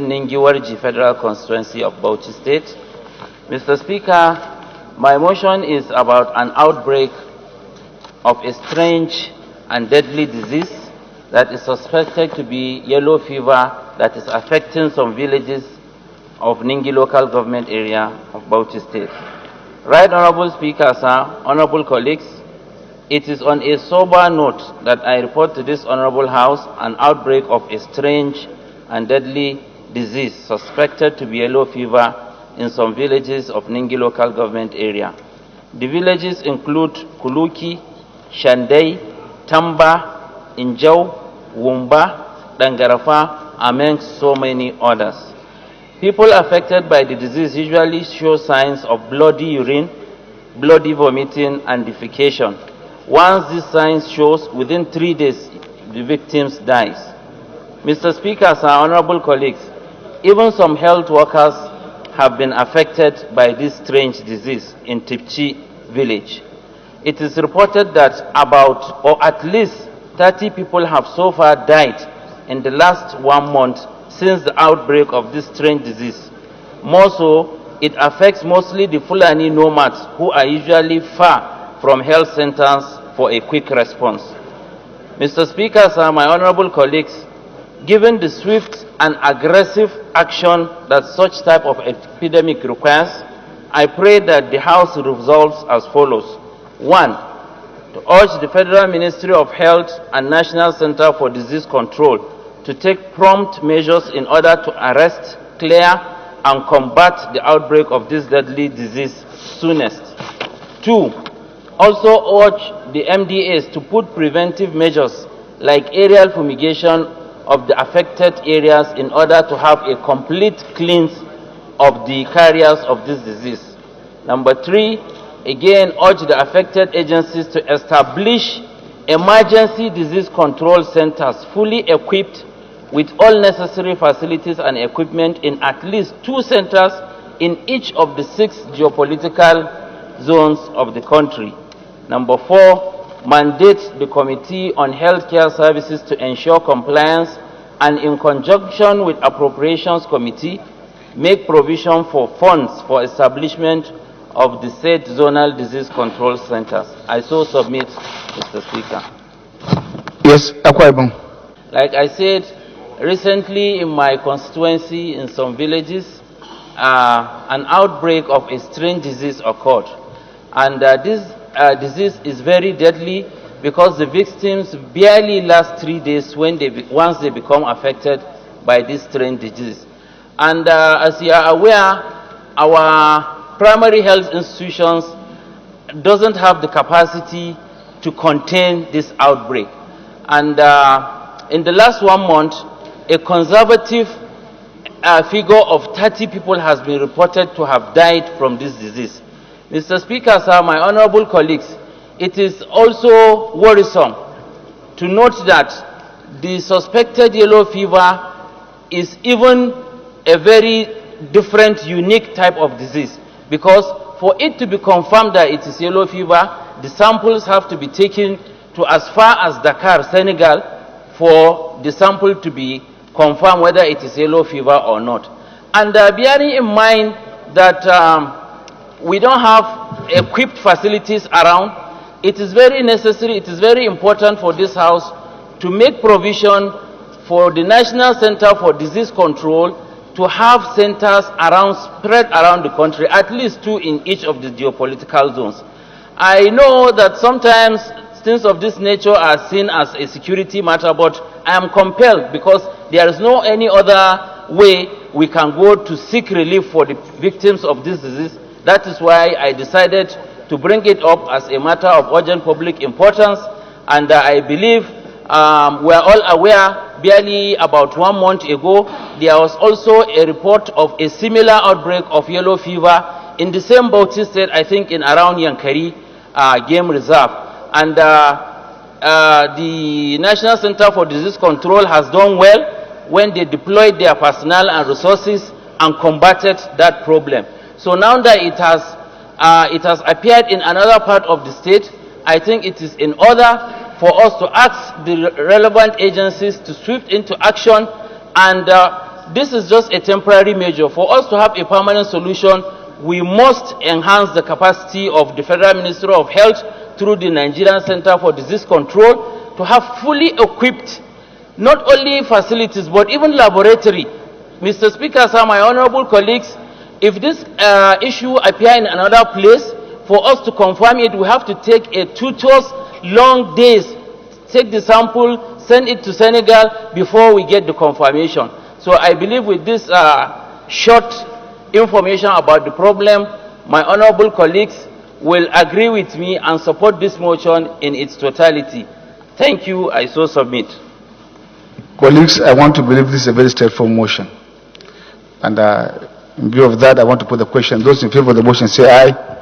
Ningiwarji Federal Constituency of Bauchi State. Mr. Speaker, my motion is about an outbreak of a strange and deadly disease that is suspected to be yellow fever that is affecting some villages of Ningi local government area of Bauchi State. Right, Honorable Speaker, sir, honorable colleagues, it is on a sober note that I report to this honorable House an outbreak of a strange and deadly disease suspected to be yellow fever in some villages of Ningi local government area. The villages include Kuluki, Shandai, Tamba, Injau, Wumba, Dangarafa, amongst so many others. People affected by the disease usually show signs of bloody urine, bloody vomiting, and defecation. Once these signs shows, within 3 days, the victims dies. Mr. Speaker, sir, honorable colleagues, even some health workers have been affected by this strange disease in Tipchi village. It is reported that about, or at least 30 people have so far died in the last 1 month since the outbreak of this strange disease. More so, it affects mostly the Fulani nomads who are usually far from health centers for a quick response. Mr. Speaker, sir, my honorable colleagues, given the swift and aggressive action that such type of epidemic requires, I pray that the House resolves as follows. 1. To urge the Federal Ministry of Health and National Center for Disease Control to take prompt measures in order to arrest, clear, and combat the outbreak of this deadly disease soonest. 2. Also urge the MDAs to put preventive measures like aerial fumigation of the affected areas in order to have a complete cleanse of the carriers of this disease. Number 3, again urge the affected agencies to establish emergency disease control centers fully equipped with all necessary facilities and equipment in at least 2 centers in each of the 6 geopolitical zones of the country. Number 4, mandate the Committee on Healthcare Services to ensure compliance and in conjunction with Appropriations Committee, make provision for funds for establishment of the said zonal disease control centers. I so submit, Mr. Speaker. Yes, Akwaibon. Like I said, recently in my constituency in some villages, an outbreak of a strange disease occurred. And this disease is very deadly because the victims barely last 3 days once they become affected by this strange disease. And as you are aware, our primary health institutions doesn't have the capacity to contain this outbreak. And in the last 1 month, a conservative figure of 30 people has been reported to have died from this disease. Mr. Speaker, sir, my honorable colleagues, it is also worrisome to note that the suspected yellow fever is even a very different, unique type of disease, because for it to be confirmed that it is yellow fever, the samples have to be taken to as far as Dakar, Senegal, for the sample to be confirmed whether it is yellow fever or not. And bearing in mind that we don't have equipped facilities around, it is very necessary, it is very important for this House to make provision for the National Center for Disease Control to have centers spread around the country, at least 2 in each of the geopolitical zones. I know that sometimes things of this nature are seen as a security matter, but I am compelled because there is no any other way we can go to seek relief for the victims of this disease. That is why I decided to bring it up as a matter of urgent public importance, and I believe we are all aware, barely about 1 month ago, there was also a report of a similar outbreak of yellow fever in the same Bauchi State, I think in around Yankari Game Reserve. And the National Center for Disease Control has done well when they deployed their personnel and resources and combated that problem. So now that it has appeared in another part of the state, I think it is in order for us to ask the relevant agencies to sweep into action and this is just a temporary measure. For us to have a permanent solution, we must enhance the capacity of the Federal Ministry of Health through the Nigerian Center for Disease Control to have fully equipped not only facilities but even laboratory. Mr. Speaker, sir, my honorable colleagues, if this issue appear in another place, for us to confirm it, we have to take a 2 long days, take the sample, send it to Senegal before we get the confirmation. So I believe with this short information about the problem, my honorable colleagues will agree with me and support this motion in its totality. Thank you. I so submit. Colleagues, I want to believe this is a very straightforward motion. And in view of that, I want to put the question. Those in favor of the motion say aye.